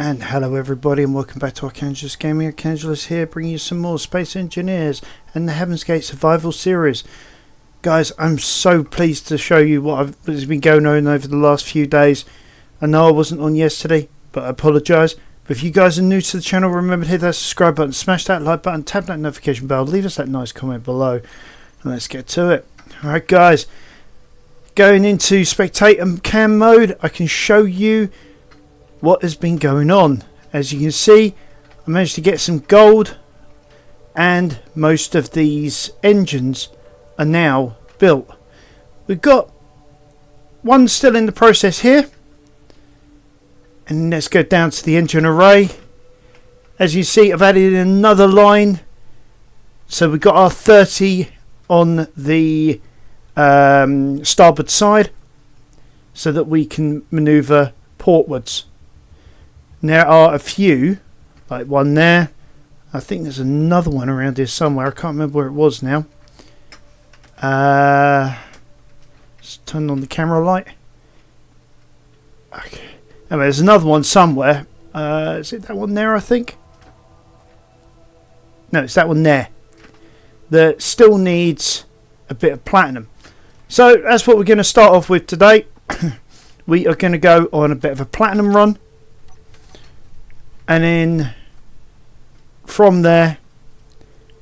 And hello everybody and welcome back to Arcangelus Gaming. Arcangelus here, bringing you some more Space Engineers and the Heaven's Gate Survival series. Guys, I'm so pleased to show you what has been going on over the last few days. I know I wasn't on yesterday, but I apologise. But if you guys are new to the channel, remember to hit that subscribe button, smash that like button, tap that notification bell, leave us that nice comment below, and let's get to it. Alright guys, going into spectator cam mode, I can show you what has been going on. As you can see, I managed to get some gold, and most of these engines are now built. We've got one still in the process here, and let's go down to the engine array. As you see, I've added another line, so we've got our 30 on the starboard side so that we can maneuver portwards. There are a few, like one there. I think there's another one around here somewhere. I can't remember where it was now. Just turn on the camera light. Okay. Anyway, there's another one somewhere. Is it that one there, I think? No, it's that one there. That still needs a bit of platinum. So that's what we're going to start off with today. We are going to go on a bit of a platinum run. And then from there,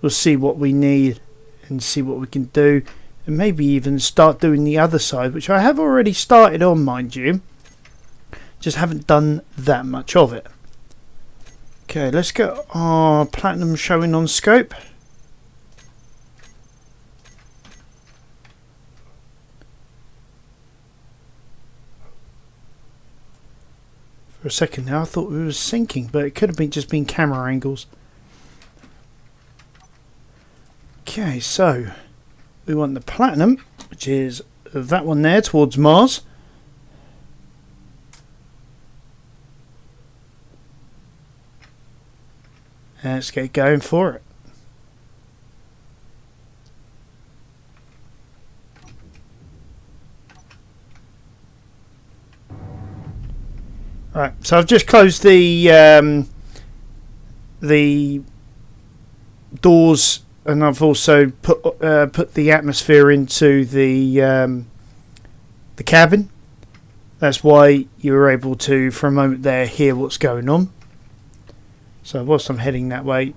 we'll see what we need and see what we can do. And maybe even start doing the other side, which I have already started on, mind you. Just haven't done that much of it. Okay, let's get our platinum showing on scope. For a second now I thought we were sinking, but it could have been just been camera angles. Okay, so we want the platinum, which is that one there towards Mars. And let's get going for it. Right, so I've just closed the doors, and I've also put the atmosphere into the cabin. That's why you were able to, for a moment there, hear what's going on. So whilst I'm heading that way,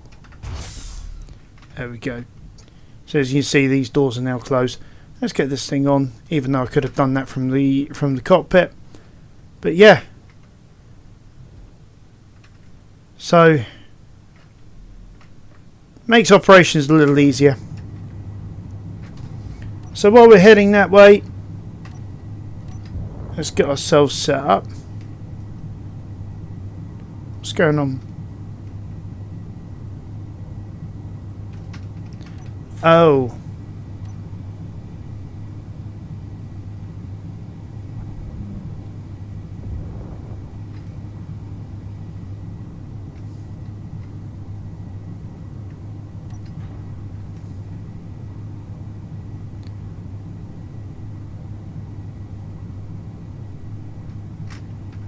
there we go. So as you can see, these doors are now closed. Let's get this thing on, even though I could have done that from the cockpit. But yeah. So, makes operations a little easier. So while we're heading that way, let's get ourselves set up. What's going on? Oh.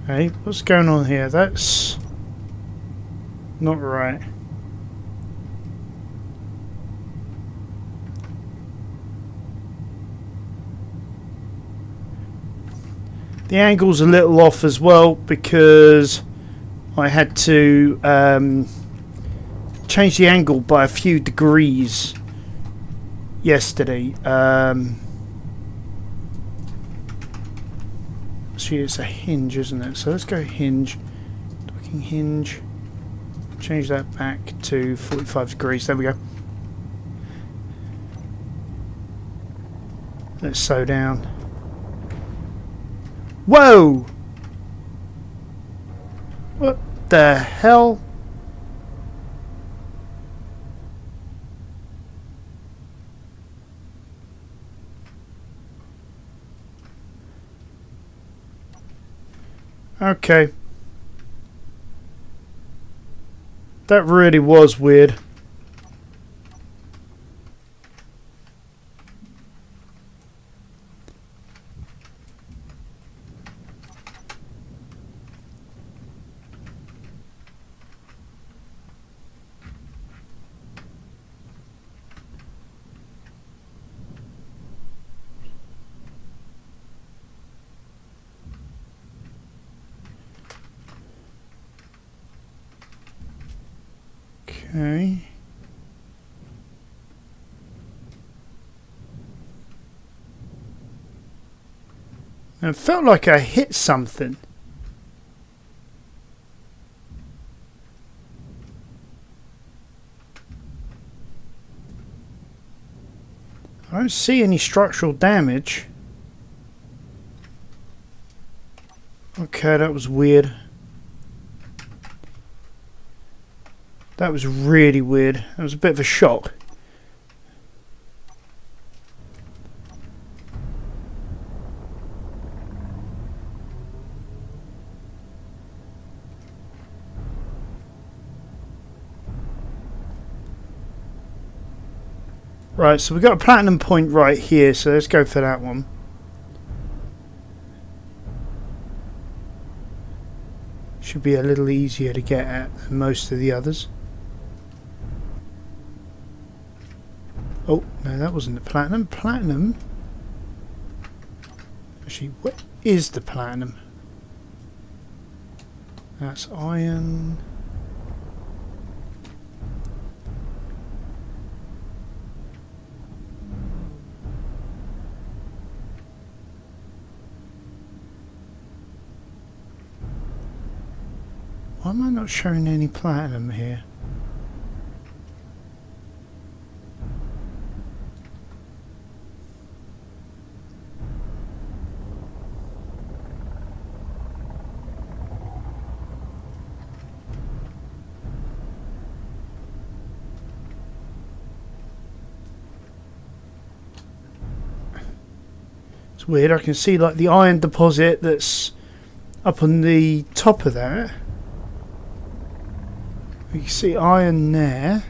Hey, what's going on here? That's not right. The angle's a little off as well because I had to change the angle by a few degrees yesterday. It's a hinge, isn't it? So let's go hinge, docking hinge, change that back to 45 degrees. There we go. Let's slow down. Whoa! What the hell? Okay. That really was weird. Okay. It felt like I hit something. I don't see any structural damage. Okay, that was weird. That was really weird. That was a bit of a shock. Right, so we've got a platinum point right here, so let's go for that one. Should be a little easier to get at than most of the others. Oh, no, that wasn't the platinum. Platinum? Actually, what is the platinum? That's iron. Why am I not showing any platinum here? It's weird, I can see like the iron deposit that's up on the top of that. You can see iron there.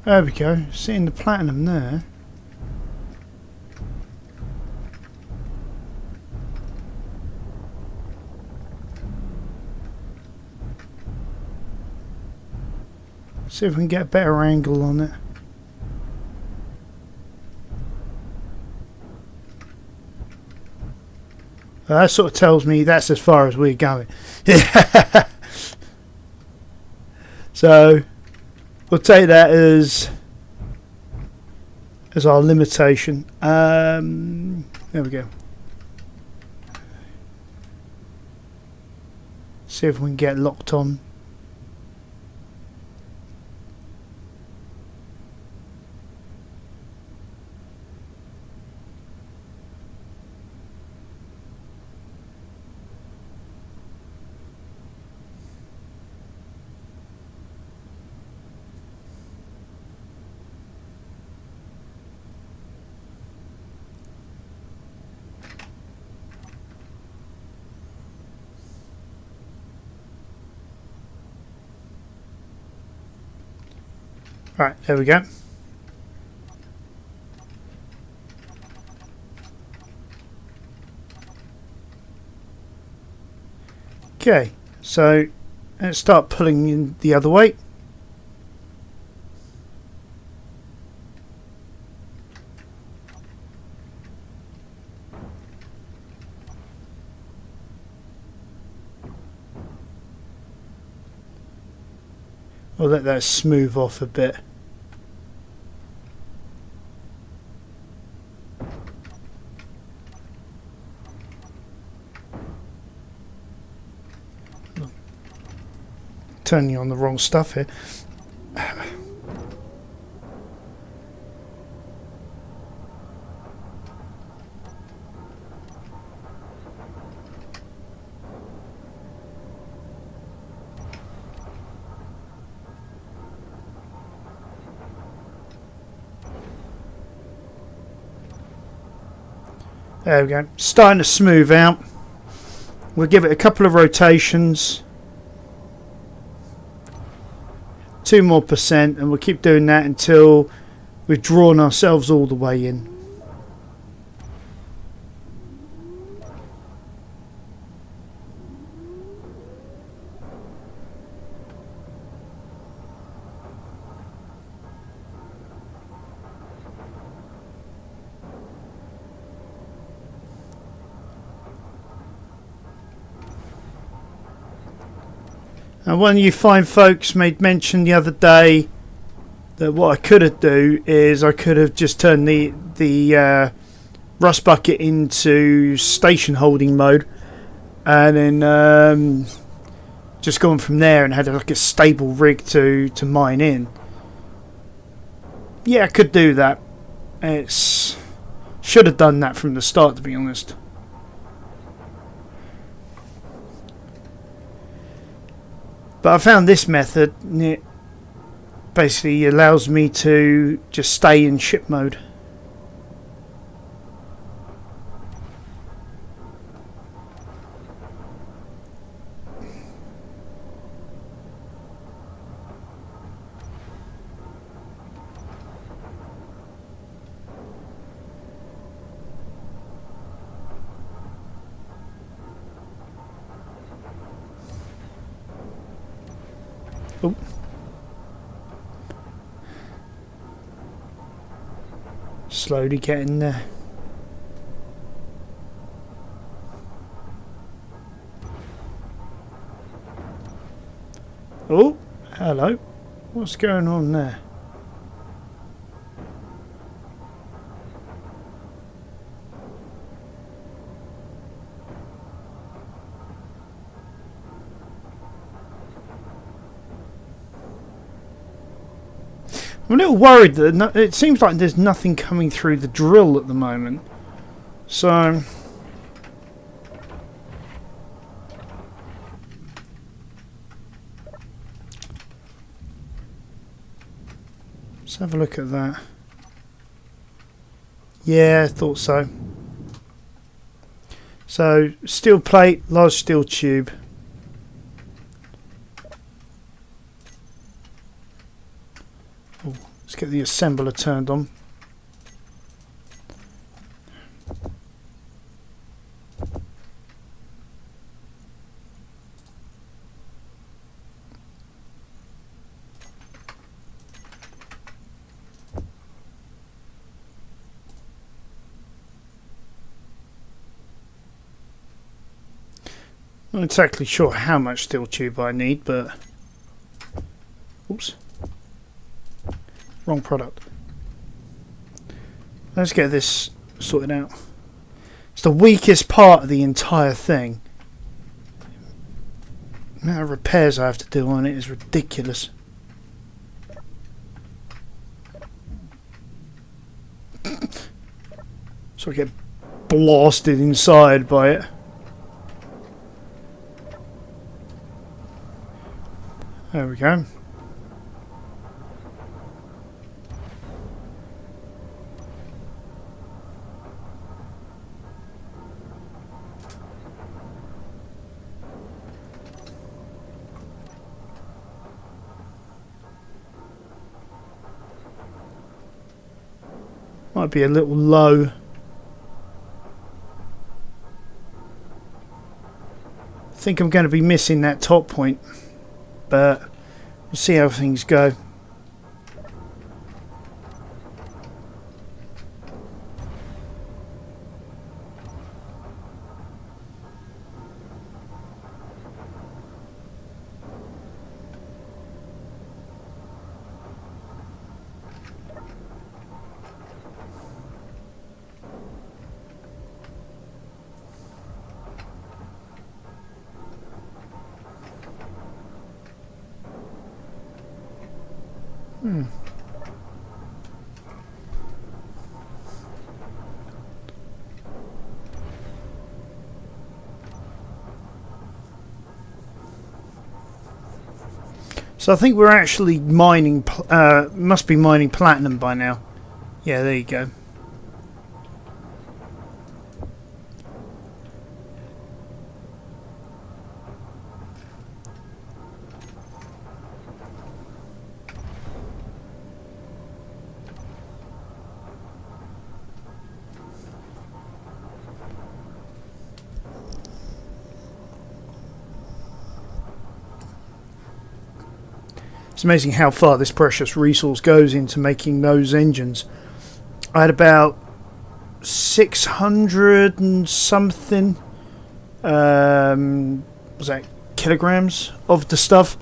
There we go, seeing the platinum there. See if we can get a better angle on it. That sort of tells me that's as far as we're going. So we'll take that as our limitation. There we go. See if we can get locked on. Right, there we go. Okay, so let's start pulling in the other way. We'll let that smooth off a bit. Turning on the wrong stuff here. There we go. Starting to smooth out. We'll give it a couple of rotations. 2 more percent, and we'll keep doing that until we've drawn ourselves all the way in. One of you fine folks made mention the other day that what I could have do is I could have just turned the rust bucket into station holding mode, and then just gone from there and had like a stable rig to mine in. Yeah, I could do that. Should have done that from the start, to be honest. But I found this method, and it basically allows me to just stay in ship mode. Oh. Slowly getting there. Oh, hello. What's going on there? I'm a little worried that it seems like there's nothing coming through the drill at the moment. So let's have a look at that. Yeah, I thought so. So steel plate, large steel tube. Let's get the assembler turned on. I'm not exactly sure how much steel tube I need, but oops. Wrong product. Let's get this sorted out. It's the weakest part of the entire thing. The amount of repairs I have to do on it is ridiculous. So I get blasted inside by it. There we go. Might be a little low. I think I'm going to be missing that top point, but we'll see how things go. So I think we're actually mining, must be mining platinum by now. Yeah, there you go. It's amazing how far this precious resource goes into making those engines. I had about 600 and something was that kilograms of the stuff,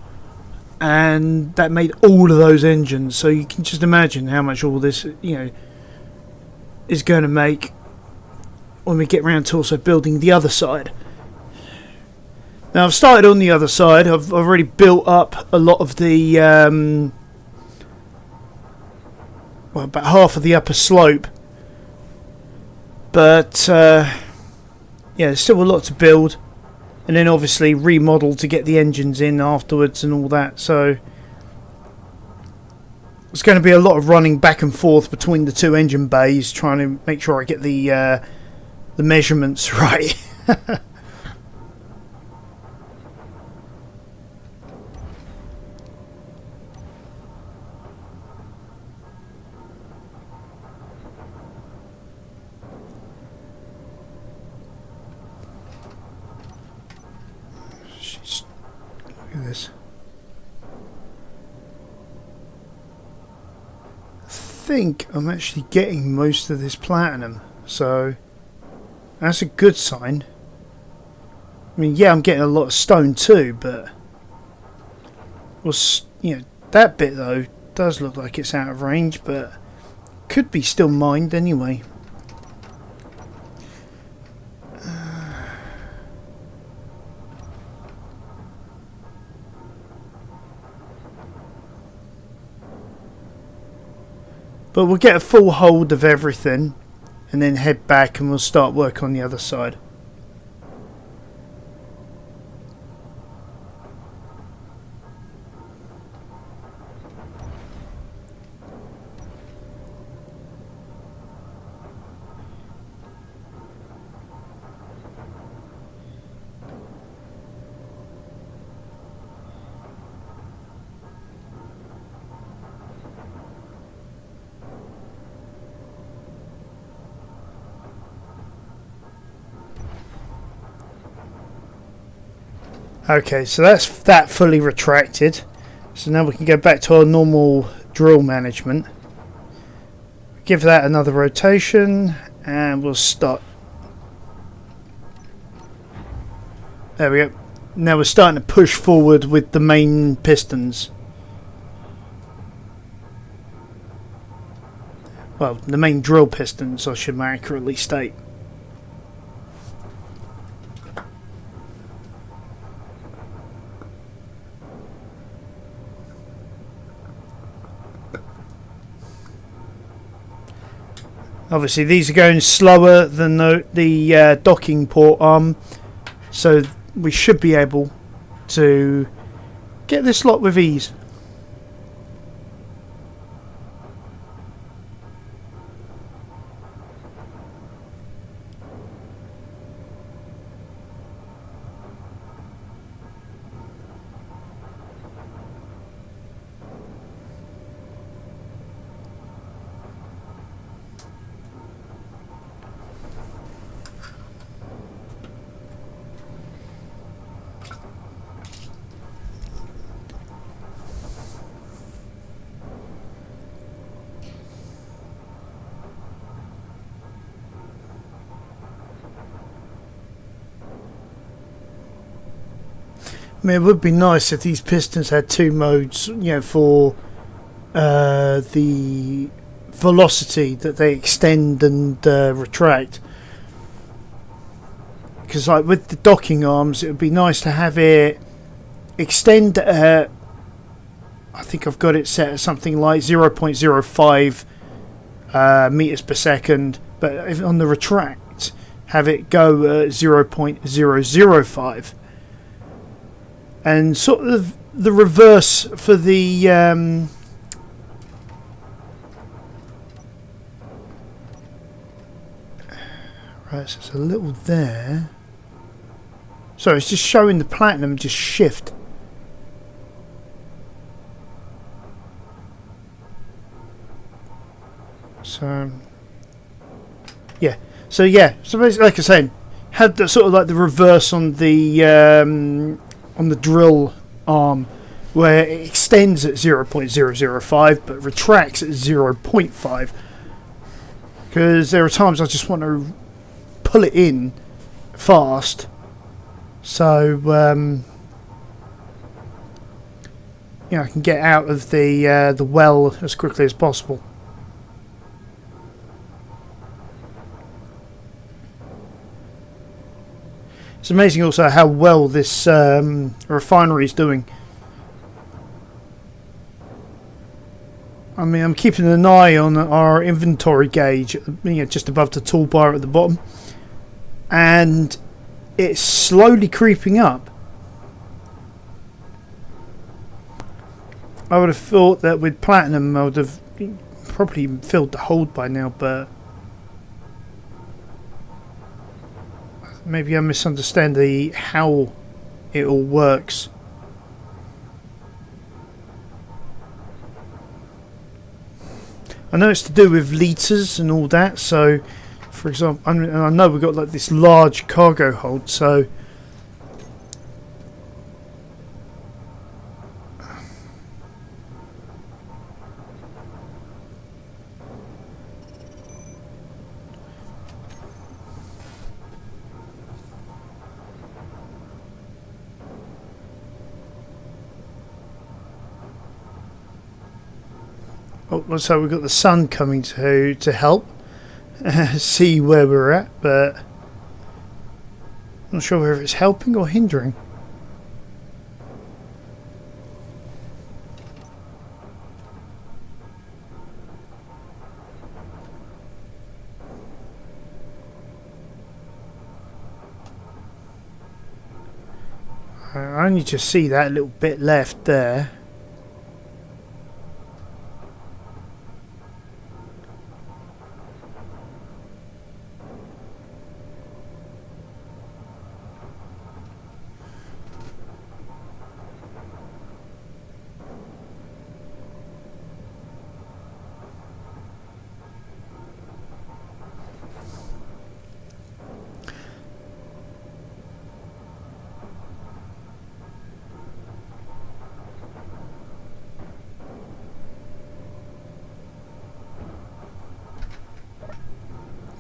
and that made all of those engines. So you can just imagine how much all this, is going to make when we get round to also building the other side. Now I've started on the other side. I've already built up a lot of the about half of the upper slope, but there's still a lot to build, and then obviously remodel to get the engines in afterwards and all that. So it's going to be a lot of running back and forth between the two engine bays, trying to make sure I get the measurements right. Look at this. I think I'm actually getting most of this platinum, so that's a good sign. I mean, yeah, I'm getting a lot of stone too, but that bit though does look like it's out of range, but could be still mined anyway. But we'll get a full hold of everything and then head back and we'll start work on the other side. Okay, so that's that fully retracted. So now we can go back to our normal drill management. Give that another rotation and we'll start. There we go. Now we're starting to push forward with the main pistons. Well, the main drill pistons, I should more accurately state. Obviously these are going slower than the docking port arm, so we should be able to get this lot with ease. I mean, it would be nice if these pistons had two modes, for the velocity that they extend and retract. Because, like with the docking arms, it would be nice to have it extend. I think I've got it set at something like 0.05 meters per second, but if on the retract, have it go 0.005. And sort of the reverse for the right, so it's a little there. So it's just showing the platinum just shift. So yeah, so basically, like I said, had the sort of like the reverse on the drill arm, where it extends at 0.005 but retracts at 0.5, because there are times I just want to pull it in fast. So you know, I can get out of the well as quickly as possible. It's amazing also how well this refinery is doing. I mean, I'm keeping an eye on our inventory gauge, you know, just above the toolbar at the bottom, and it's slowly creeping up. I would have thought that with platinum I would have probably filled the hold by now, but maybe I misunderstand how it all works. I know it's to do with litres and all that, so for example, I know we've got like this large cargo hold, so so we've got the sun coming to help see where we're at, but I'm not sure whether it's helping or hindering. I only just see that little bit left there.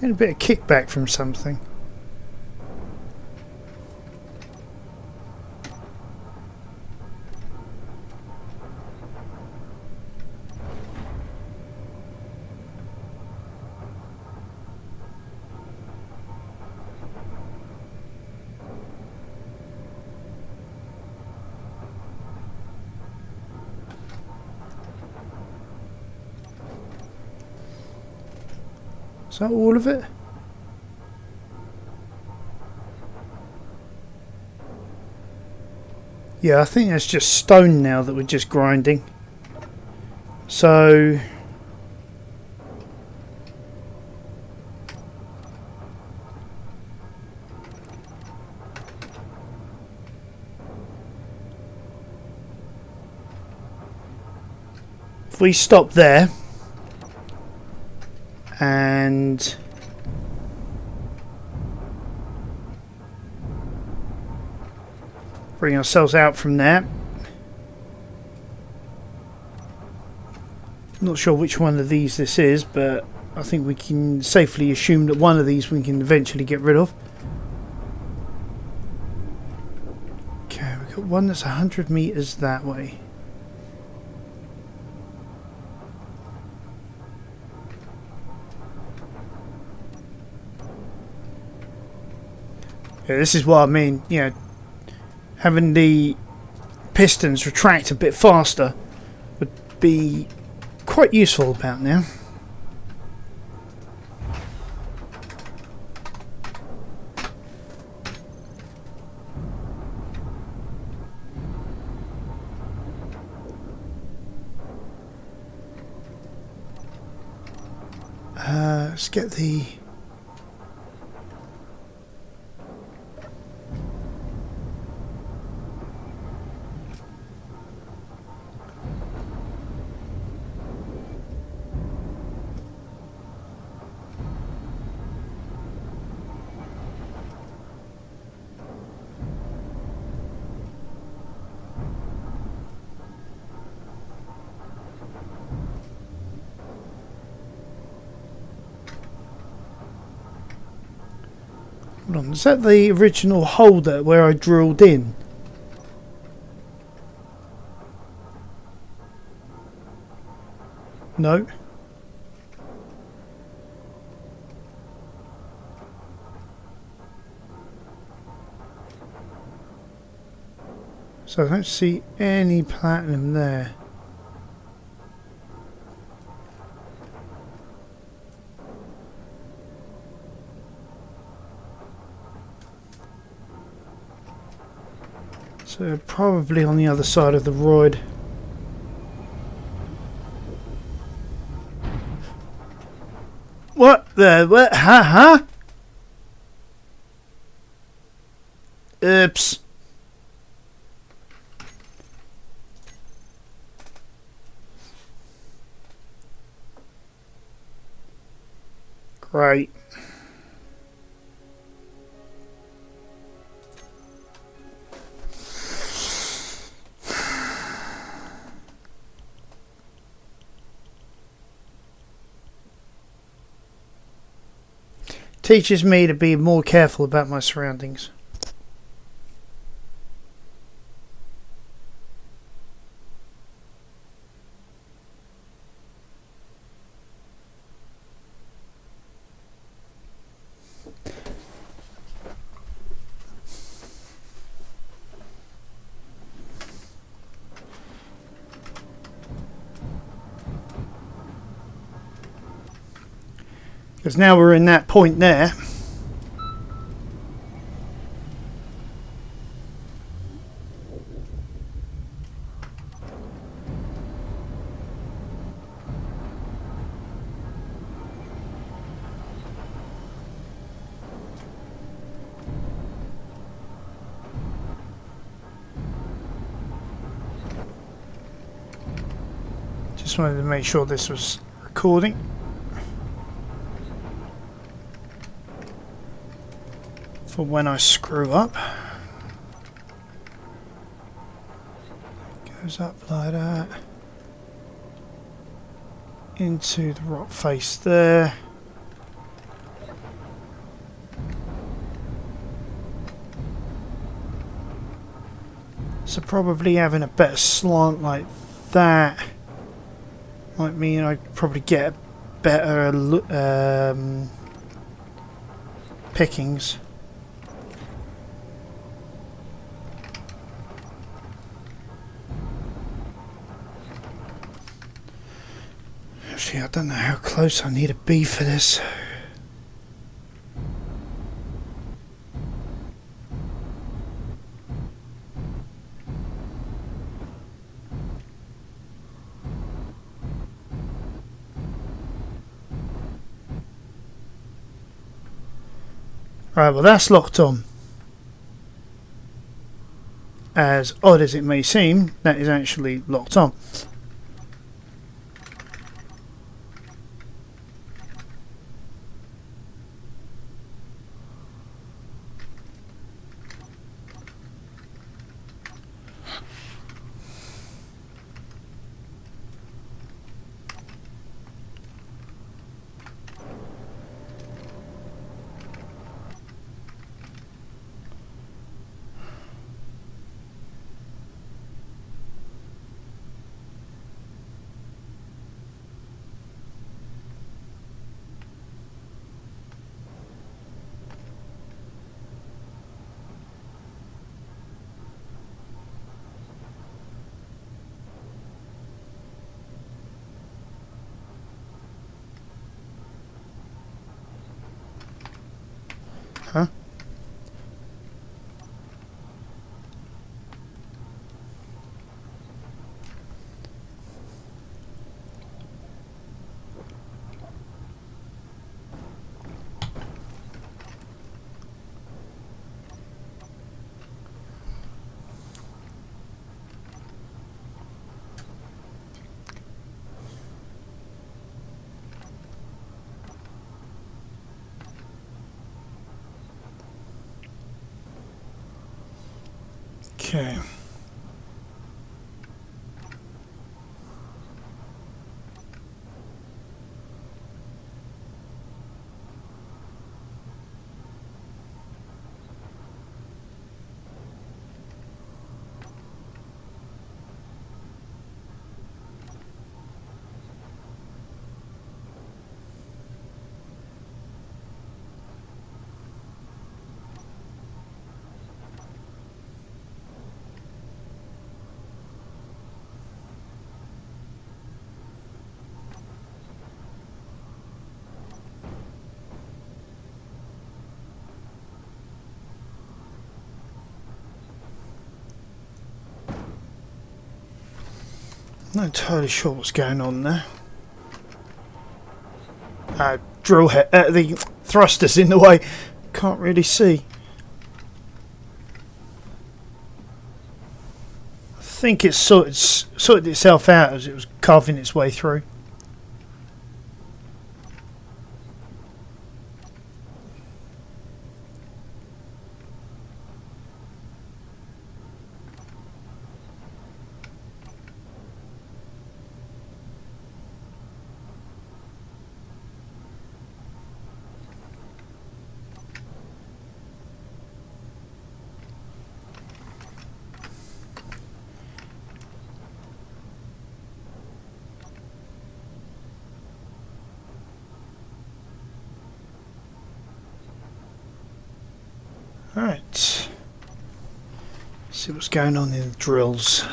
And a bit of kickback from something. Is that all of it? Yeah, I think that's just stone now that we're just grinding. So if we stop there and bring ourselves out from there. Not sure which one of these this is, but I think we can safely assume that one of these we can eventually get rid of. Okay, we've got one that's 100 meters that way. Yeah, this is what I mean, you know, having the pistons retract a bit faster would be quite useful about now. Let's get the hold on, is that the original holder where I drilled in? No. So I don't see any platinum there. So probably on the other side of the roid. What the what? Huh? Oops. Great. Teaches me to be more careful about my surroundings. Because now we're in that point there. Just wanted to make sure this was recording. For when I screw up. Goes up like that. Into the rock face there. So probably having a better slant like that might mean I'd probably get better pickings. Actually, I don't know how close I need to be for this. Right, well that's locked on. As odd as it may seem, that is actually locked on. Huh? Okay. Not entirely sure what's going on there. Drill head, the thrusters in the way. Can't really see. I think it's sorted itself out as it was carving its way through. Alright. See what's going on in the drills.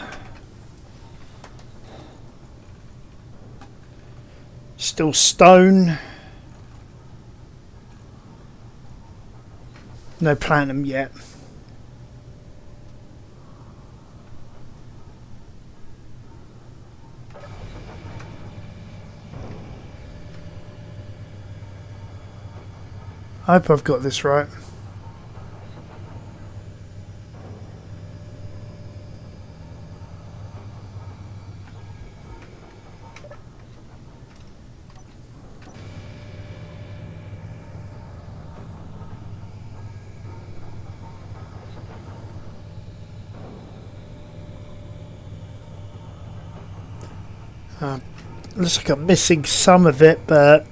Still stone. No platinum yet. I hope I've got this right. Looks like I'm missing some of it, but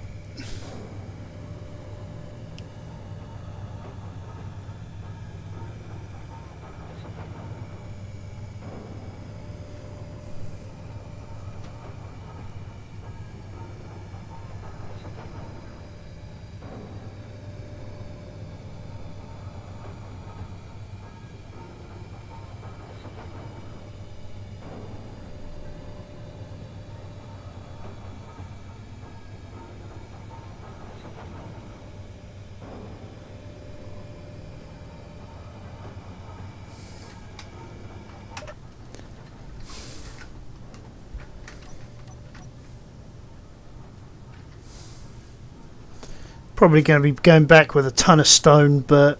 probably going to be going back with a ton of stone, but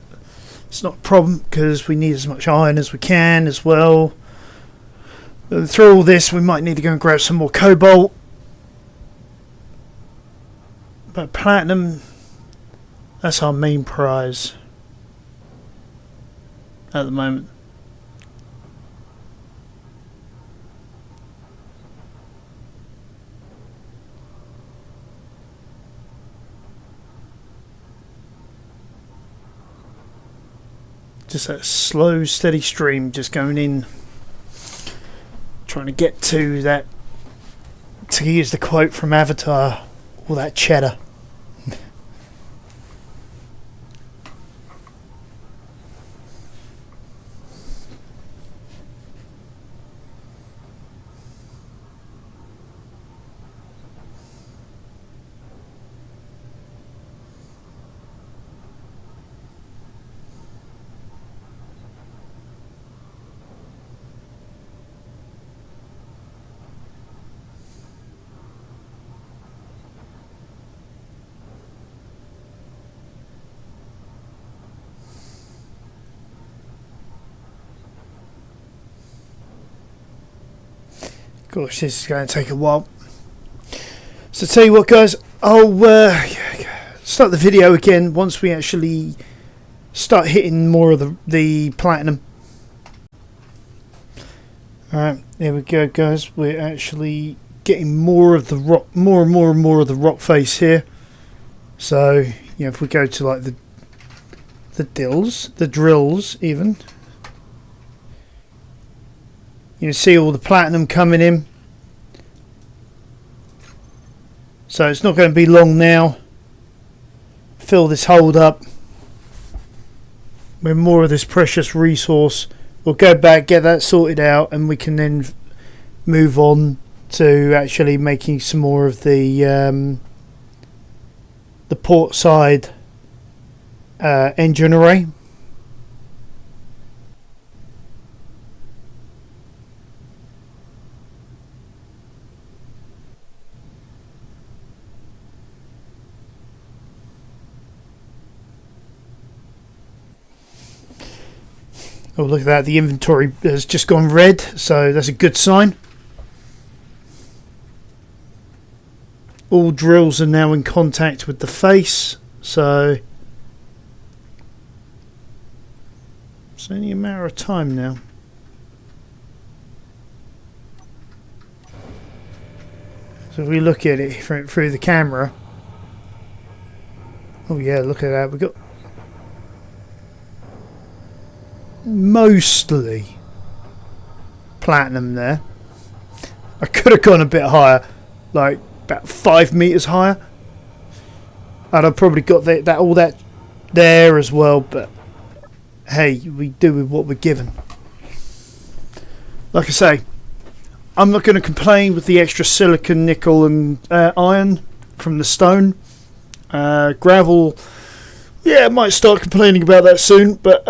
it's not a problem because we need as much iron as we can as well. Through all this, we might need to go and grab some more cobalt. But platinum, that's our main prize at the moment. Just that slow, steady stream just going in. Trying to get to that, to use the quote from Avatar, all that cheddar. Gosh, this is going to take a while. So tell you what, guys, I'll start the video again once we actually start hitting more of the platinum. Alright, there we go, guys. We're actually getting more of the rock, more and more of the rock face here. So, you know, if we go to like the drills even, you can see all the platinum coming in. So it's not going to be long now. Fill this hold up with more of this precious resource. We'll go back, get that sorted out, and we can then move on to actually making some more of the port side engine array. Oh, look at that. The inventory has just gone red, so that's a good sign. All drills are now in contact with the face, so it's only a matter of time now. So if we look at it through the camera. Oh yeah, look at that. We've got mostly platinum there. I could have gone a bit higher, like about 5 meters higher, and I've probably got all that there as well, but hey, we do with what we're given. Like I say, I'm not going to complain with the extra silicon, nickel and iron from the stone. Gravel, yeah, I might start complaining about that soon, but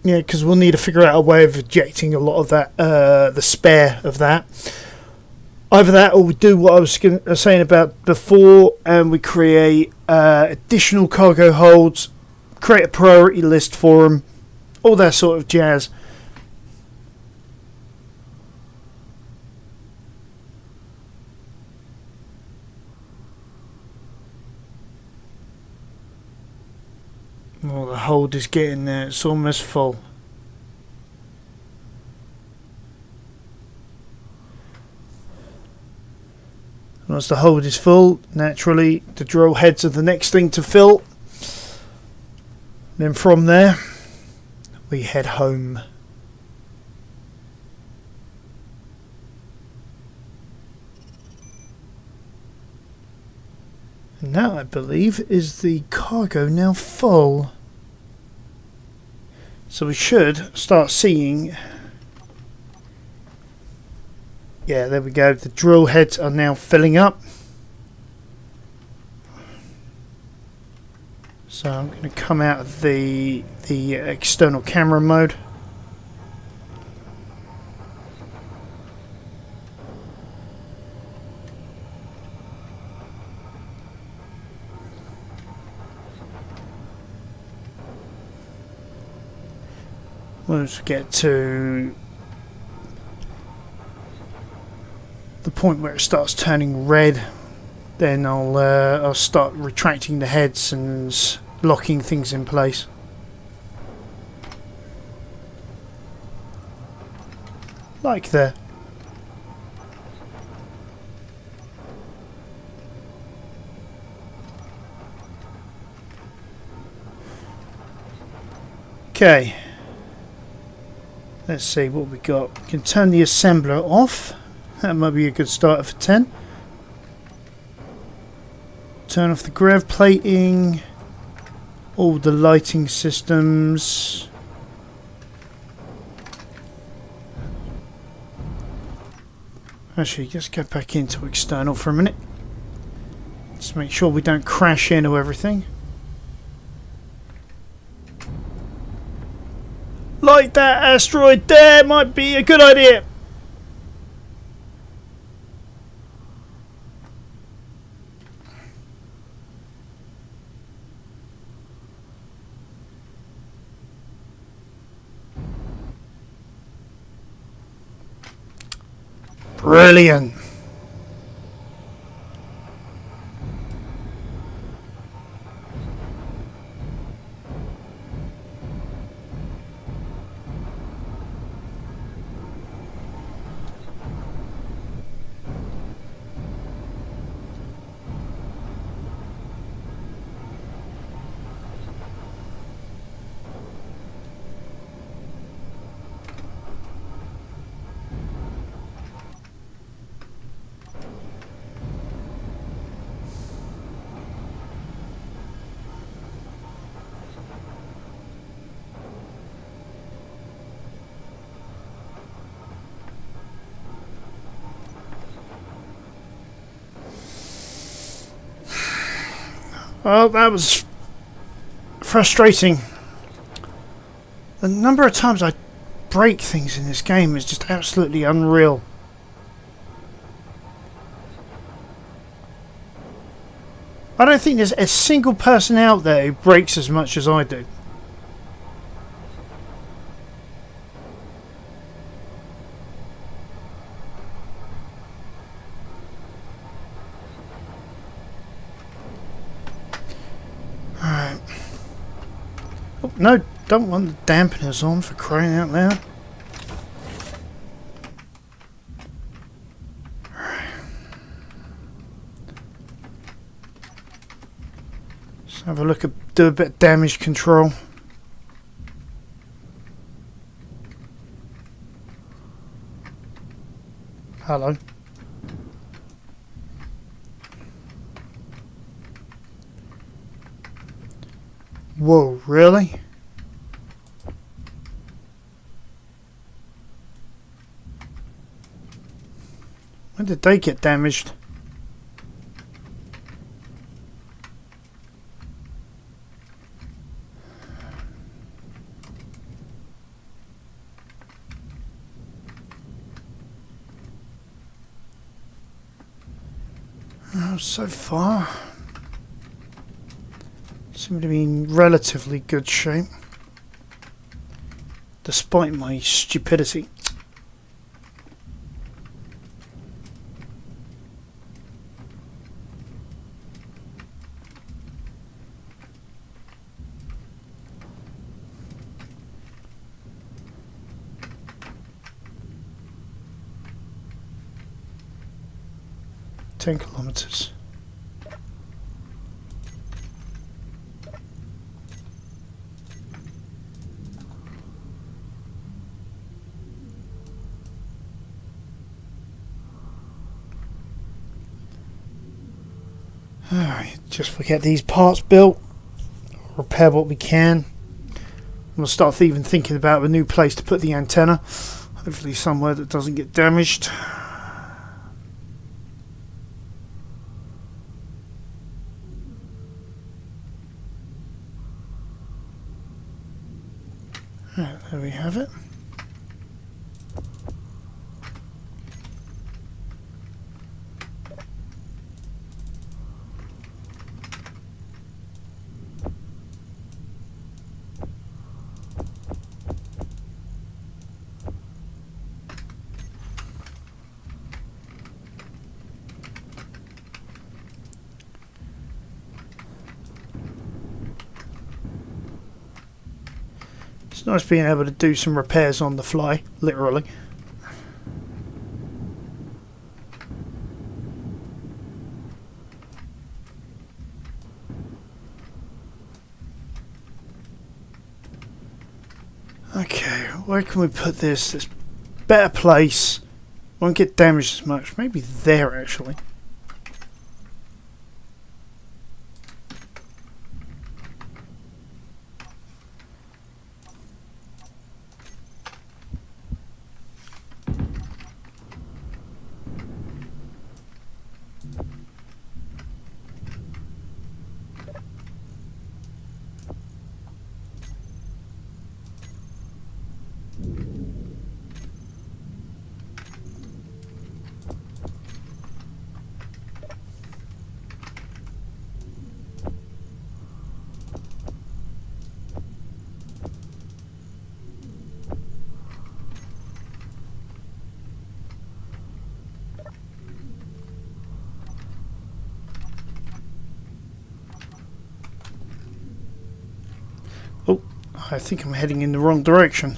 yeah, because we'll need to figure out a way of ejecting a lot of that, the spare of that. Either that, or we do what I was saying about before, and we create additional cargo holds, create a priority list for them, all that sort of jazz. Oh, the hold is getting there. It's almost full. Once the hold is full, naturally the drill heads are the next thing to fill. Then from there, we head home. And that, I believe, is the cargo now full. So we should start seeing... Yeah, there we go. The drill heads are now filling up. So I'm going to come out of the external camera mode. Let's get to the point where it starts turning red. Then I'll start retracting the heads and locking things in place. Like there. Okay. Let's see what we got. We can turn the assembler off. That might be a good starter for 10. Turn off the grav plating. All the lighting systems. Actually, just go back into external for a minute. Just make sure we don't crash into everything. Like that asteroid there might be a good idea. Brilliant. Well, that was frustrating. The number of times I break things in this game is just absolutely unreal. I don't think there's a single person out there who breaks as much as I do. Oh, no, don't want the dampeners on, for crying out loud. Let's have a look at, do a bit of damage control. Hello. Whoa, really? When did they get damaged? Oh, so far seem to be in relatively good shape, despite my stupidity. Ten kilometers. Alright, just get these parts built, repair what we can. We'll start even thinking about a new place to put the antenna. Hopefully somewhere that doesn't get damaged. Right, there we have it. It's nice being able to do some repairs on the fly, literally. Okay, where can we put this? This better place. Won't get damaged as much. Maybe there, actually. Oh, I think I'm heading in the wrong direction.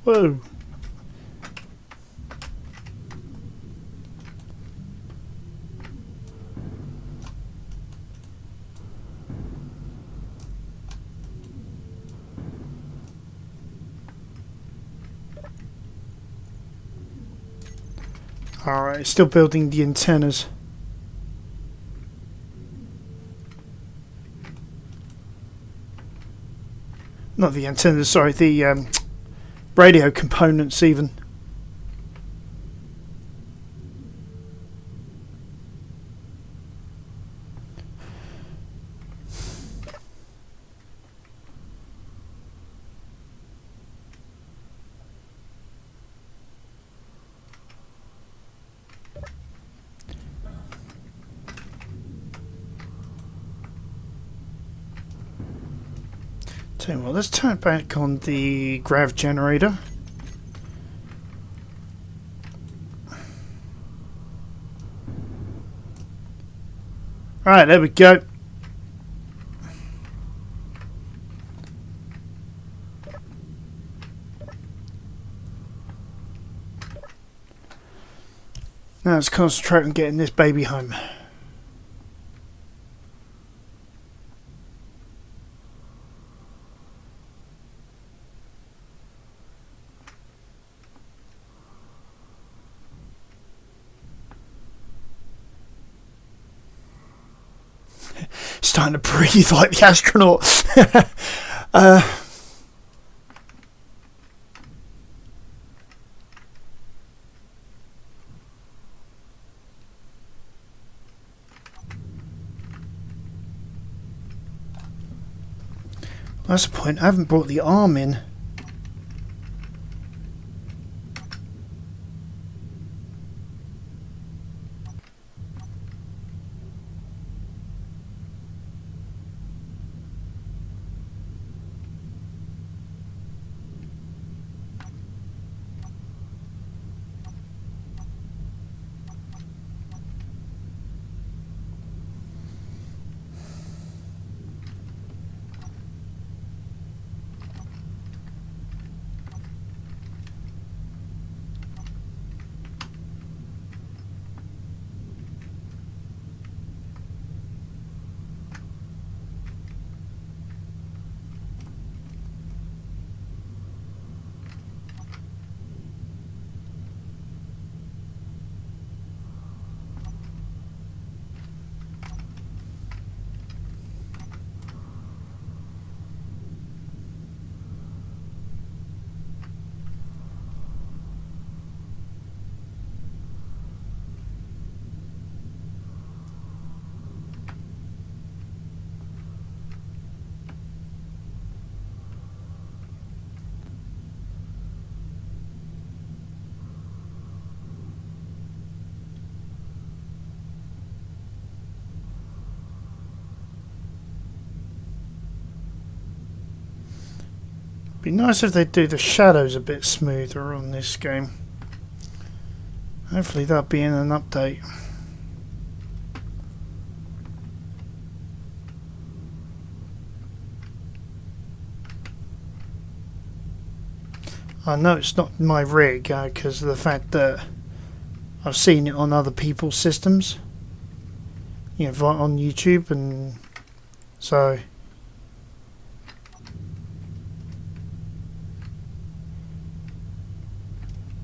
Whoa. Alright, still building the antennas. Not the antennas, sorry, the radio components even. Tell you what, let's turn back on the grav generator. Alright, there we go. Now let's concentrate on getting this baby home. Starting to breathe like the astronaut. That's the point. I haven't brought the arm in. Be nice if they do the shadows a bit smoother on this game. Hopefully that'll be in an update. I know it's not my rig because of the fact that I've seen it on other people's systems, you know, on YouTube, and so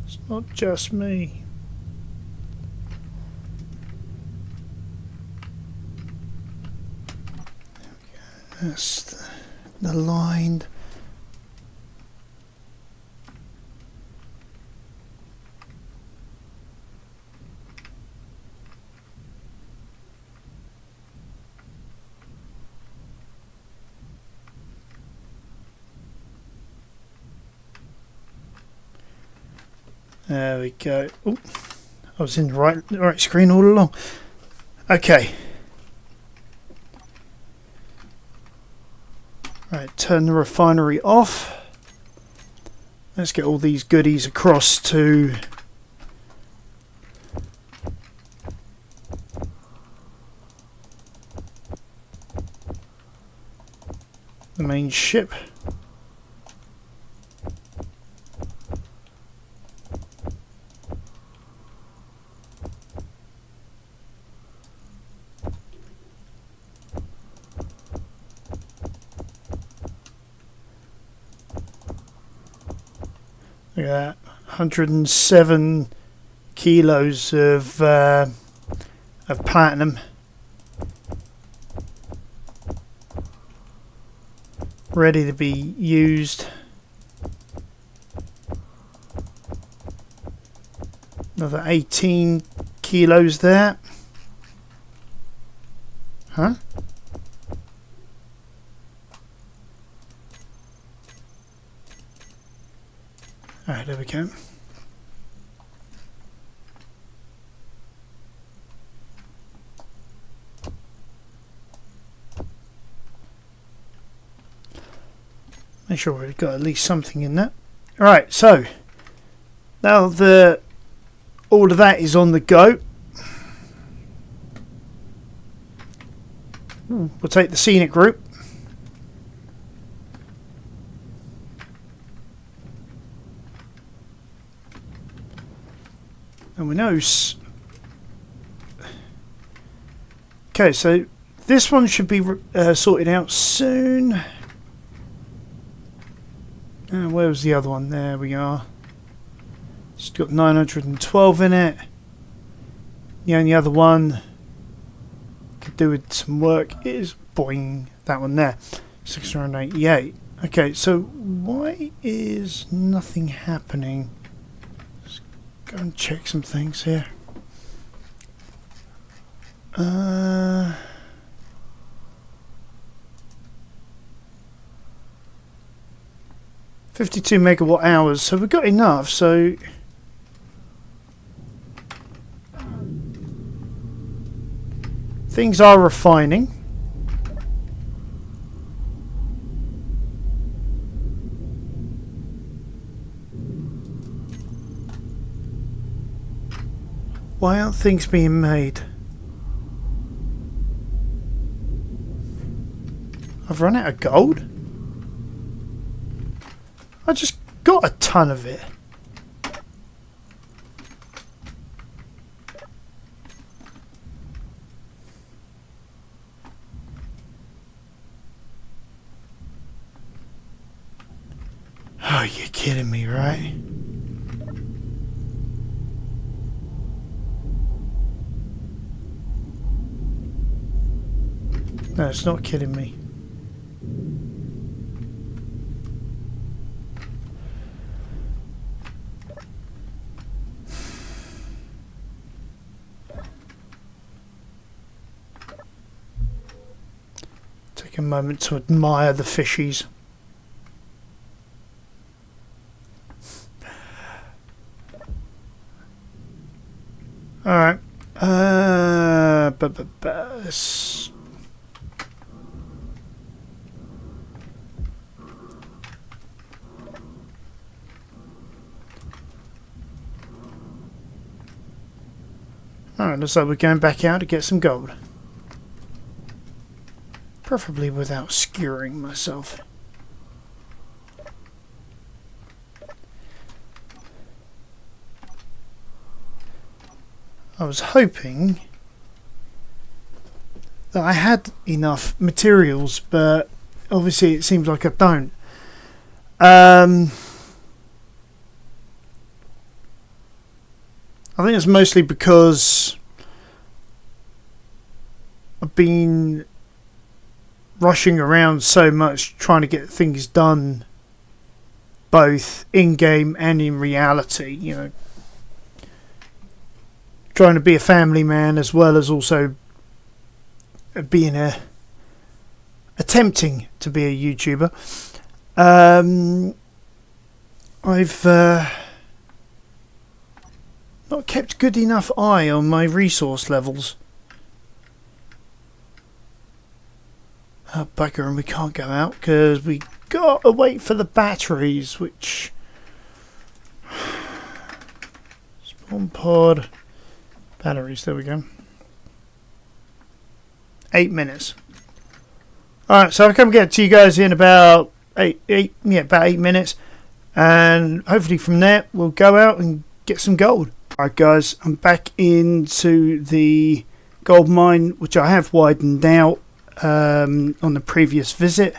it's not just me. That's the line. There we go. Ooh, I was in the right screen all along. Okay. Right, turn the refinery off. Let's get all these goodies across to the main ship. Look at that, 107 kilos of platinum ready to be used. Another 18 kilos there. Huh? Alright, there we go. Make sure we've got at least something in there. Alright, so now all of that is on the go. We'll take the scenic route. And we know. Okay, so this one should be sorted out soon. Where was the other one? There we are. It's got 912 in it. The only other one could do with some work is boing, that one there. 688. Okay, so why is nothing happening? Let's go and check some things here. 52 megawatt hours, so we've got enough, so things are refining. Why aren't things being made? I've run out of gold? I just got a ton of it. Oh, you're kidding me, right? No, it's not kidding me. Take a moment to admire the fishies. Alright. Alright, looks like we're going back out to get some gold. Preferably without skewering myself. I was hoping that I had enough materials, but obviously it seems like I don't. I think it's mostly because I've been rushing around so much trying to get things done both in-game and in reality, you know. Trying to be a family man as well as also being attempting to be a YouTuber. I've not kept good enough eye on my resource levels. Oh, bugger, and we can't go out because we got to wait for the batteries, which... Spawn pod... Batteries, there we go. 8 minutes. Alright, so I'll come get to you guys in about about 8 minutes. And hopefully from there we'll go out and get some gold. Alright guys, I'm back into the gold mine, which I have widened out on the previous visit.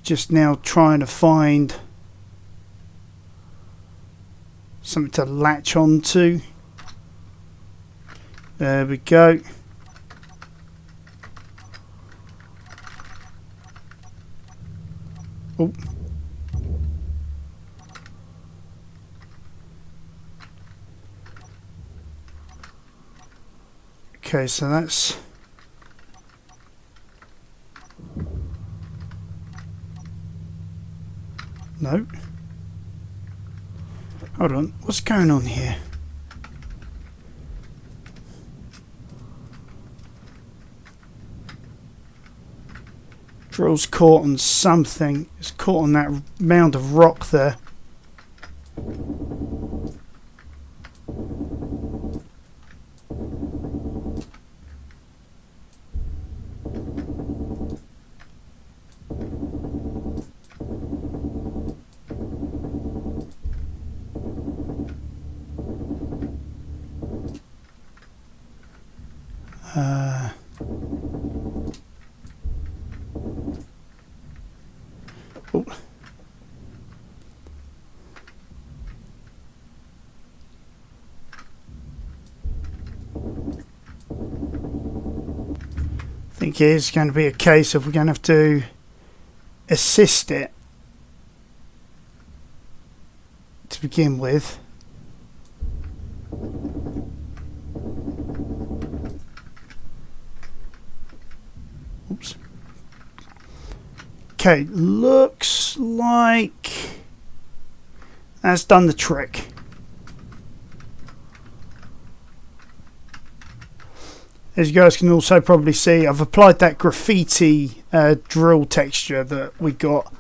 Just now trying to find something to latch onto. There we go. Oh. Okay, so that's... No. Hold on, what's going on here? Drill's caught on something. It's caught on that mound of rock there. Oh. I think it is going to be a case of we're going to have to assist it to begin with. Oops. Okay, looks like that's done the trick. As you guys can also probably see, I've applied that graffiti drill texture that we got,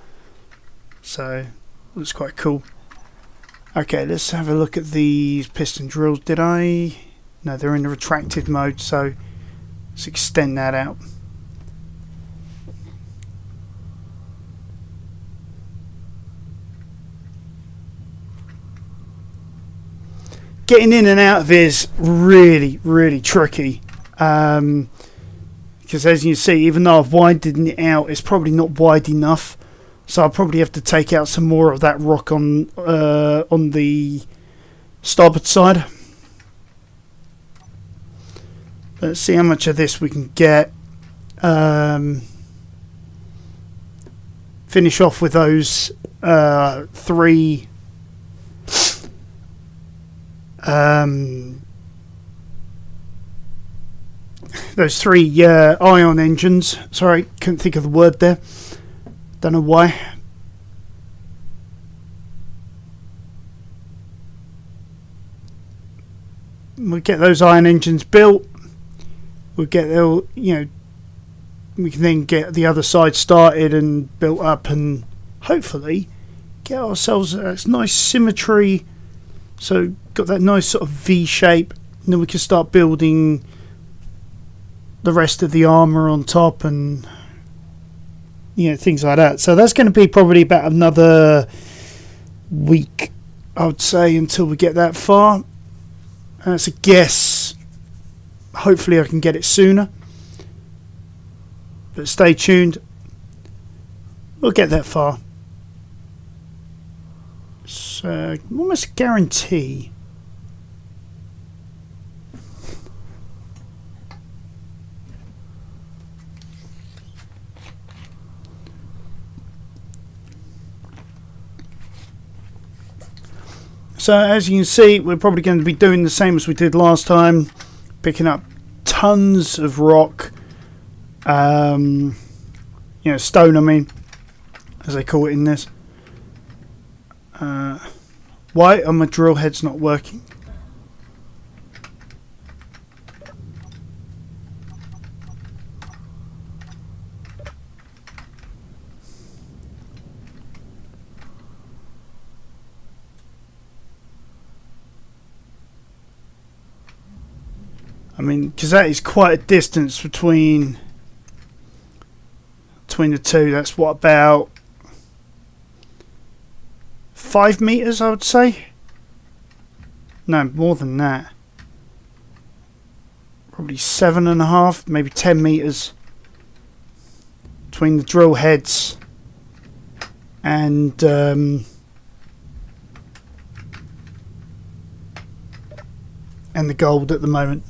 so looks quite cool. Okay, let's have a look at these piston drills. Did I? No, they're in the retracted mode, so let's extend that out. Getting in and out of it is really tricky. Because as you see, even though I've widened it out, it's probably not wide enough, so I'll probably have to take out some more of that rock on the starboard side. Let's see how much of this we can get. Finish off with those three ion engines. Sorry, couldn't think of the word there. Don't know why. We'll get those ion engines built. We'll get, we can then get the other side started and built up, and hopefully get ourselves a nice symmetry. So got that nice sort of V shape, and then we can start building the rest of the armour on top and things like that. So that's going to be probably about another week, I would say, until we get that far. That's a guess. Hopefully I can get it sooner, but stay tuned. We'll get that far. So almost a guarantee. So as you can see, we're probably going to be doing the same as we did last time, picking up tons of rock, stone, I mean, as they call it in this. Why are my drill heads not working? I mean, because that is quite a distance between the two. That's what, about 5 meters, I would say. No, more than that. Probably 7.5, maybe 10 meters between the drill heads and the gold at the moment.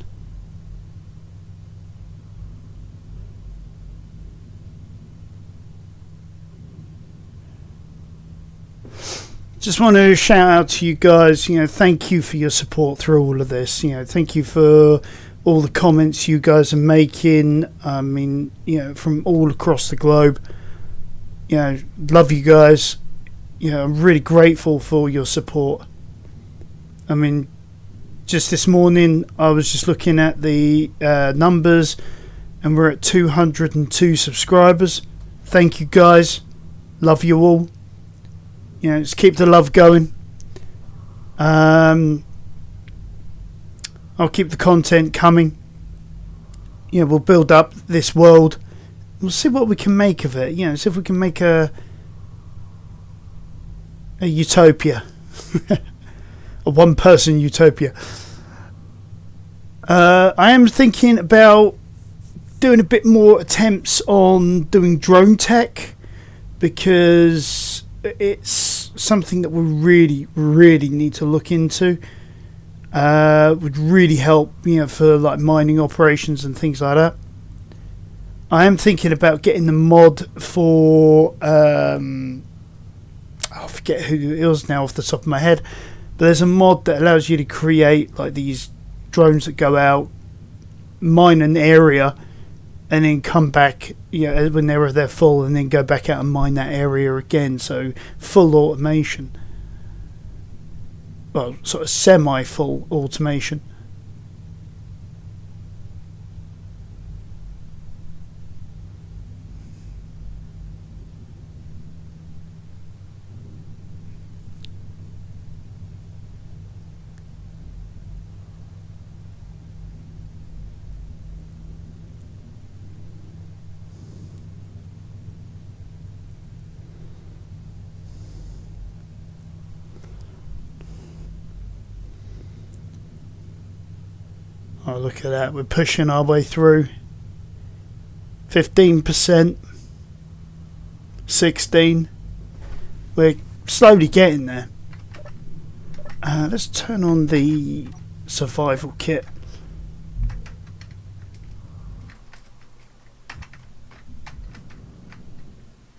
Just want to shout out to you guys. Thank you for your support through all of this. Thank you for all the comments you guys are making. I mean, from all across the globe. Love you guys. I'm really grateful for your support. I mean, just this morning I was just looking at the numbers, and we're at 202 subscribers. Thank you guys. Love you all. Just keep the love going. I'll keep the content coming. We'll build up this world. We'll see what we can make of it. See if we can make a utopia. A one-person utopia. I am thinking about doing a bit more attempts on doing drone tech, because it's something that we really need to look into. Would really help, for like mining operations and things like that. I am thinking about getting the mod for I forget who it was now off the top of my head, but there's a mod that allows you to create like these drones that go out, mine an area, and then come back, when they're full, and then go back out and mine that area again. So full automation. Well, sort of semi-full automation. Oh, look at that. We're pushing our way through. 15%. 16%. We're slowly getting there. Let's turn on the survival kit.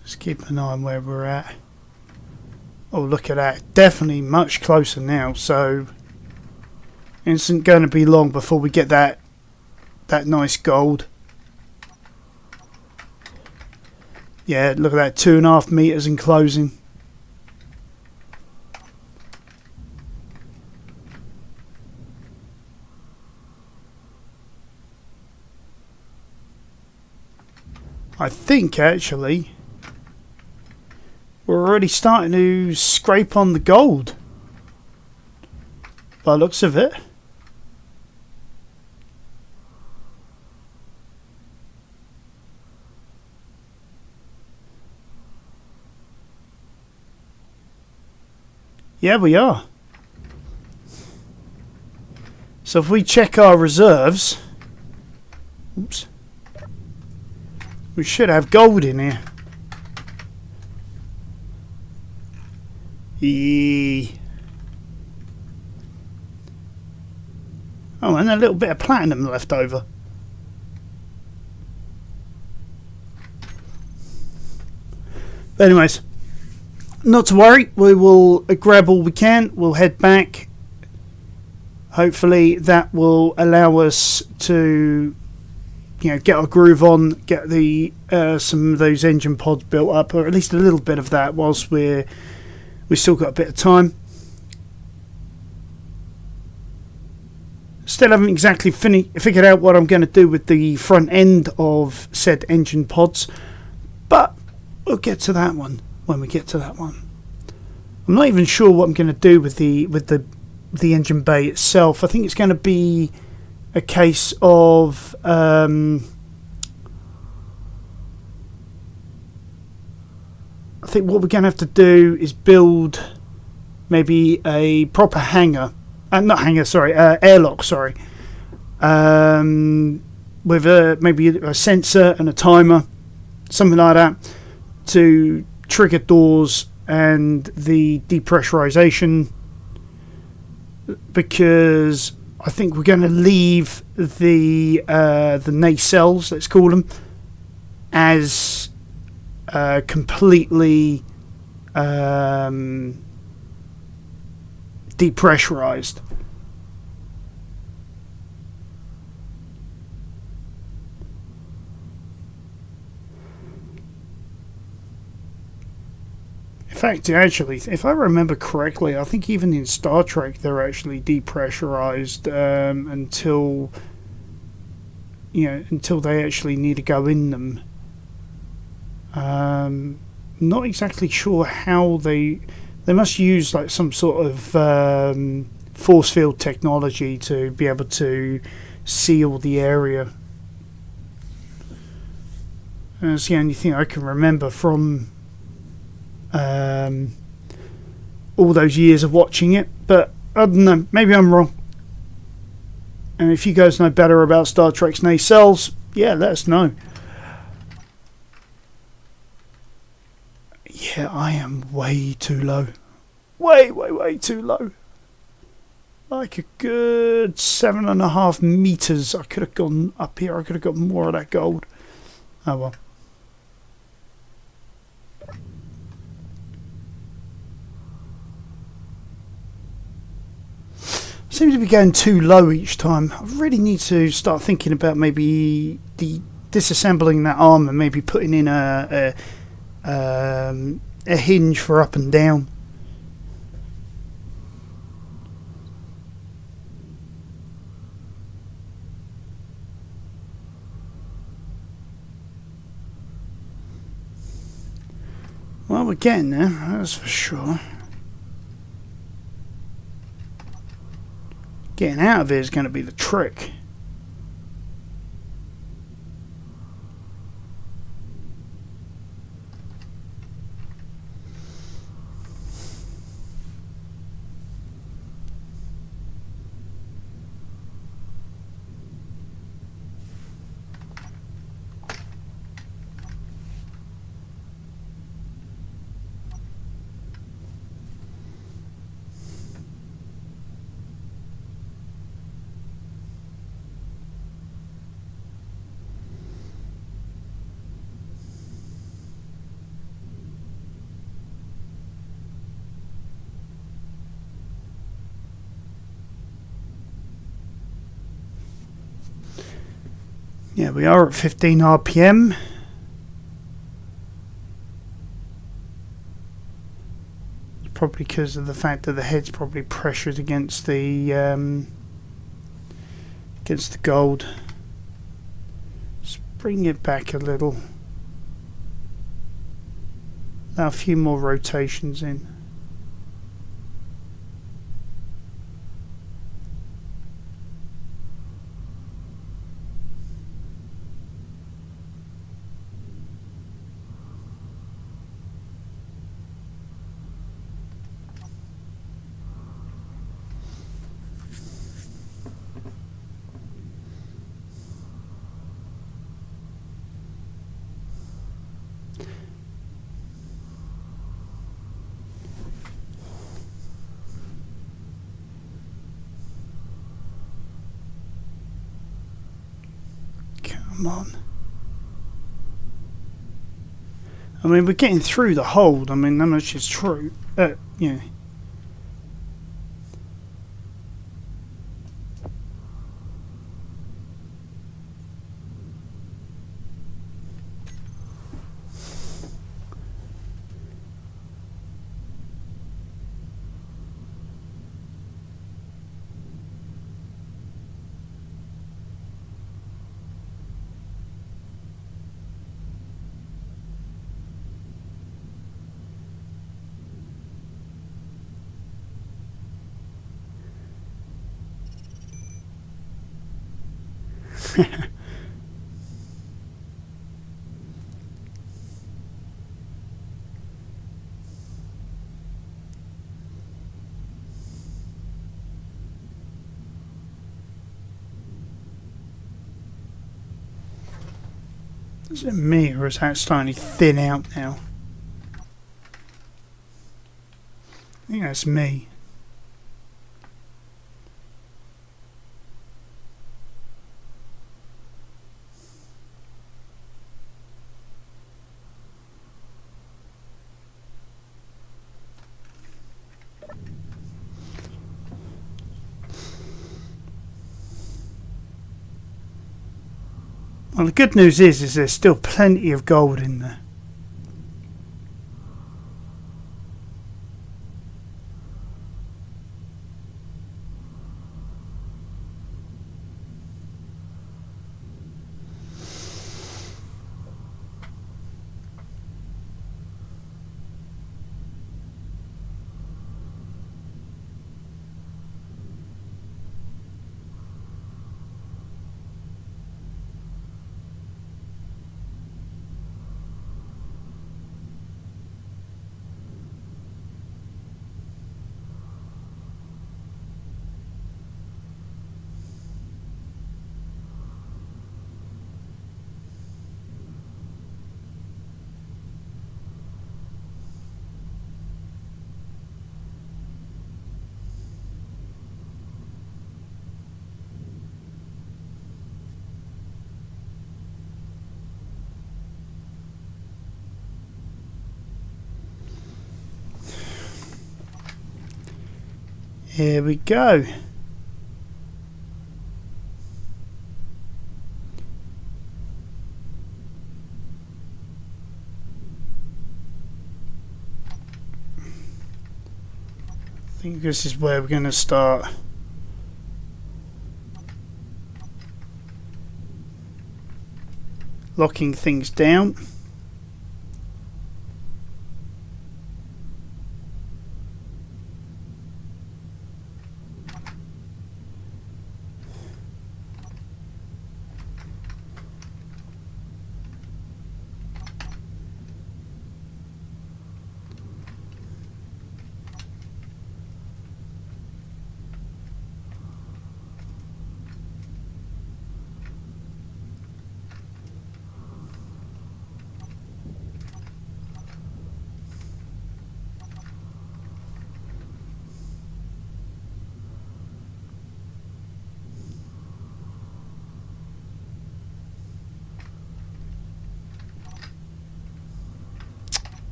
Let's keep an eye on where we're at. Oh, look at that. Definitely much closer now, so it isn't going to be long before we get that nice gold. Yeah, look at that, 2.5 meters in closing. I think actually we're already starting to scrape on the gold by the looks of it. Yeah, we are. So if we check our reserves, oops, we should have gold in here. Oh, and a little bit of platinum left over. But anyways, not to worry, we will grab all we can. We'll head back. Hopefully that will allow us to, get our groove on, get the some of those engine pods built up, or at least a little bit of that, whilst we've still got a bit of time. Still haven't exactly figured out what I'm going to do with the front end of said engine pods, but we'll get to that one when we get to that one. I'm not even sure what I'm going to do with the engine bay itself. I think it's going to be a case of I think what we're going to have to do is build maybe a proper hangar. Airlock, sorry. With maybe a sensor and a timer, something like that, to trigger doors and the depressurization, because I think we're going to leave the nacelles, let's call them, as completely depressurized. In fact, actually, if I remember correctly, I think even in Star Trek they're actually depressurized until until they actually need to go in them. Not exactly sure how they must use like some sort of force field technology to be able to seal the area. And that's the only thing I can remember from all those years of watching it. But I don't know, maybe I'm wrong. And if you guys know better about Star Trek's nacelles, yeah, let us know. Yeah, I am way too low. Way too low. Like a good 7.5 meters. I could have gone up here. I could have got more of that gold. Oh well. I seem to be going too low each time. I really need to start thinking about maybe disassembling that arm and maybe putting in a hinge for up and down. Well, we're getting there, that's for sure. Getting out of it is going to be the trick. Yeah, we are at 15 RPM. It's probably because of the fact that the head's probably pressured against the gold. Just bring it back a little. Now a few more rotations in. Come on. I mean, we're getting through the hold. I mean, that much is true. Yeah. Is it me, or is that starting to thin out now? I think that's me. Well, the good news is there's still plenty of gold in there. Here we go. I think this is where we're going to start. Locking things down.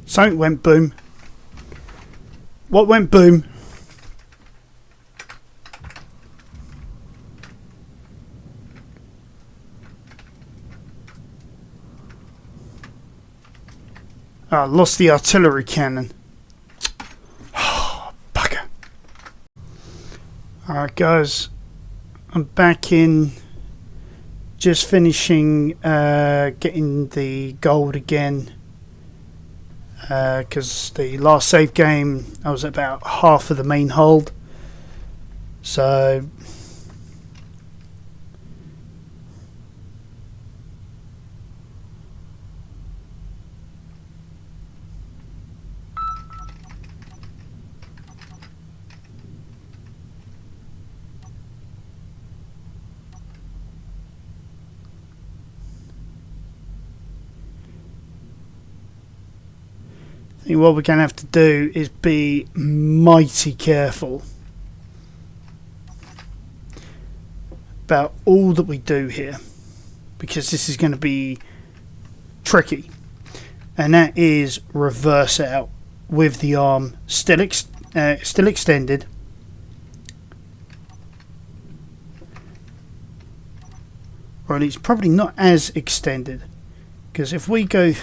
Something went boom. What went boom? I lost the artillery cannon. Oh, bugger. Alright guys, I'm back in. Just finishing getting the gold again. Because the last save game I was at about half of the main hold, so I think what we're going to have to do is be mighty careful about all that we do here, because this is going to be tricky, and that is reverse out with the arm still extended, or at least probably not as extended, because if we go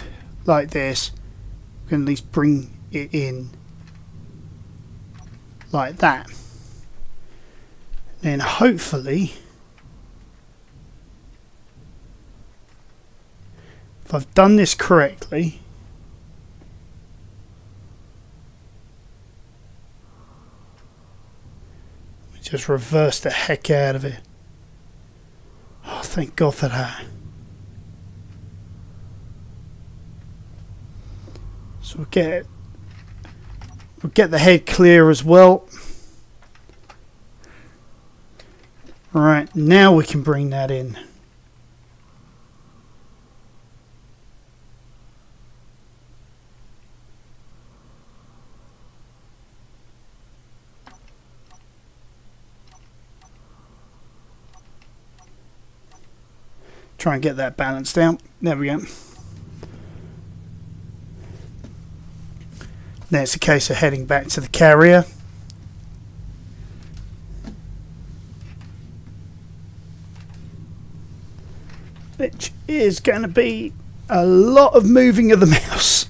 like this, can at least bring it in like that. Then hopefully, if I've done this correctly, we just reverse the heck out of it. Oh, thank God for that. So we'll get the head clear as well. Right, now we can bring that in. Try and get that balanced out. There we go. Then it's a case of heading back to the carrier. which is going to be a lot of moving of the mouse.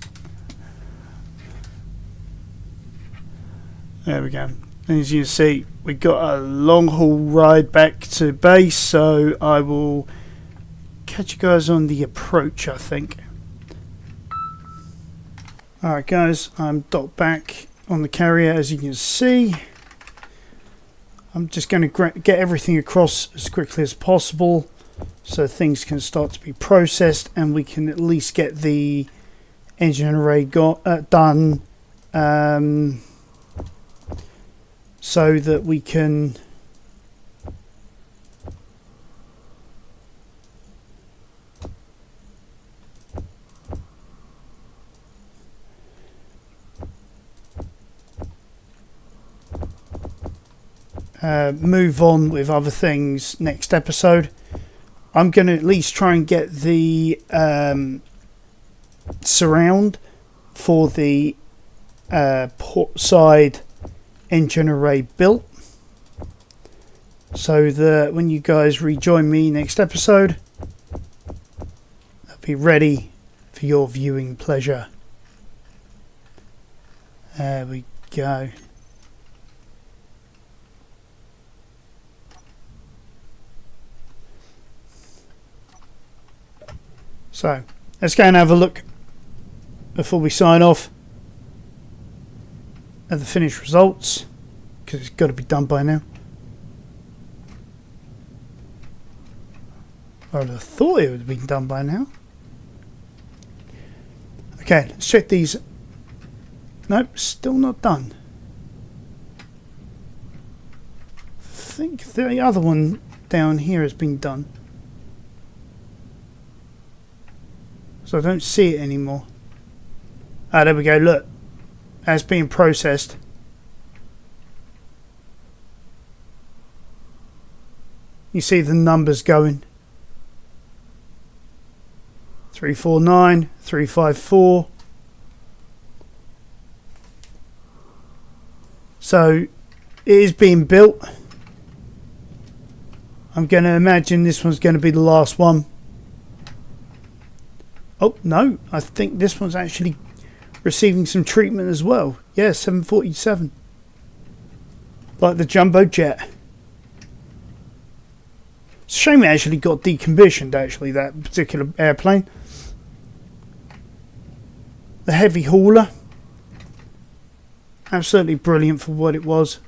There we go. As you can see, we got a long haul ride back to base, so I will catch you guys on the approach, I think. Alright guys, I'm docked back on the carrier, as you can see. I'm just going to get everything across as quickly as possible so things can start to be processed and we can at least get the engine array done, so that we can move on with other things next episode. I'm going to at least try and get the surround for the port side engine array built, so that when you guys rejoin me next episode, they'll be ready for your viewing pleasure. There we go. So let's go and have a look before we sign off at the finished results, because it's got to be done by now. I would have thought it would have been done by now. Okay, let's check these. Nope, still not done. I think the other one down here has been done, so I don't see it anymore. Ah, there we go, look. As being processed. You see the numbers going. 349, 354. So it is being built. I'm going to imagine this one's going to be the last one. Oh no, I think this one's actually receiving some treatment as well. Yeah, 747. Like the jumbo jet. It's a shame it actually got decommissioned, actually, that particular airplane. The heavy hauler. Absolutely brilliant for what it was.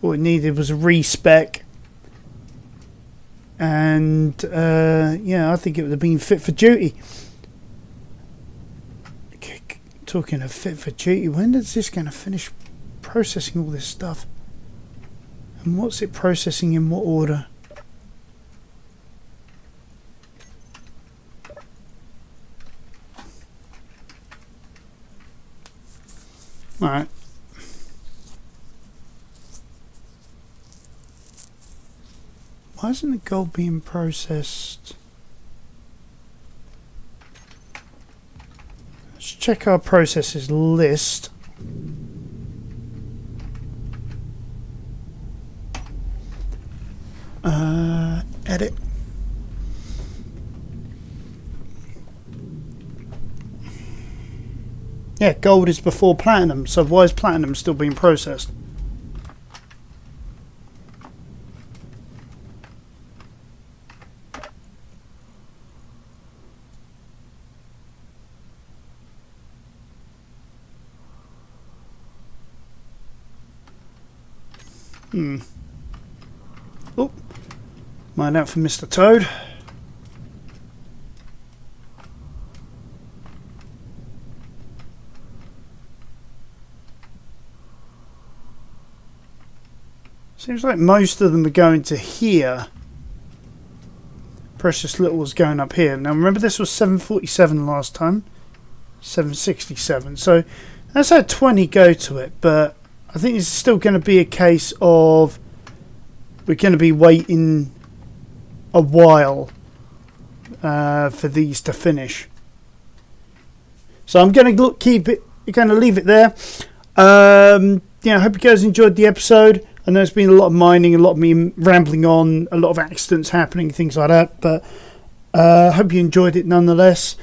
All it needed was a respec. And yeah, I think it would have been fit for duty. Talking of fit for duty, when is this going to finish processing all this stuff? And what's it processing in what order? Alright. Why isn't the gold being processed? Let's check our processes list. Edit. Yeah, gold is before platinum, so why is platinum still being processed? Oh, mind out for Mr. Toad. Seems like most of them are going to here. Precious little was going up here. Now remember, this was 747 last time. 767. So that's had 20 go to it, but I think it's still going to be a case of we're going to be waiting a while for these to finish. So I'm going to leave it there. yeah, I hope you guys enjoyed the episode. I know it's been a lot of mining, a lot of me rambling on, a lot of accidents happening, things like that. But I hope you enjoyed it nonetheless.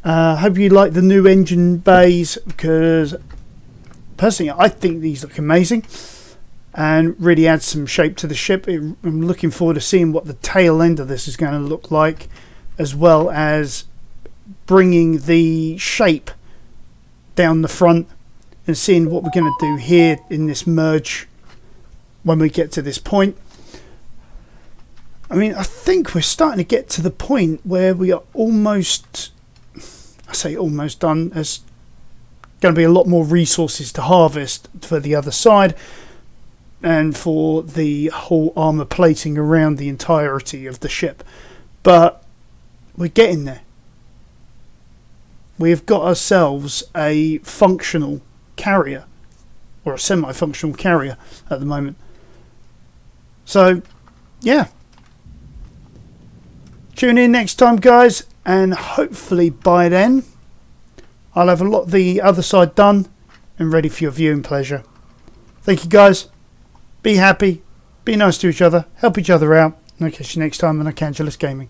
Hope you like the new engine bays, because personally I think these look amazing and really adds some shape to the ship. I'm looking forward to seeing what the tail end of this is going to look like, as well as bringing the shape down the front and seeing what we're going to do here in this merge when we get to this point. I mean, I think we're starting to get to the point where we are almost, I say almost done. There's going to be a lot more resources to harvest for the other side and for the whole armour plating around the entirety of the ship. But we're getting there. We've got ourselves a functional carrier, or a semi-functional carrier at the moment. So, yeah. Tune in next time, guys, and hopefully by then I'll have a lot of the other side done and ready for your viewing pleasure. Thank you, guys. Be happy, be nice to each other, help each other out, and I'll catch you next time on Arcangulus Gaming.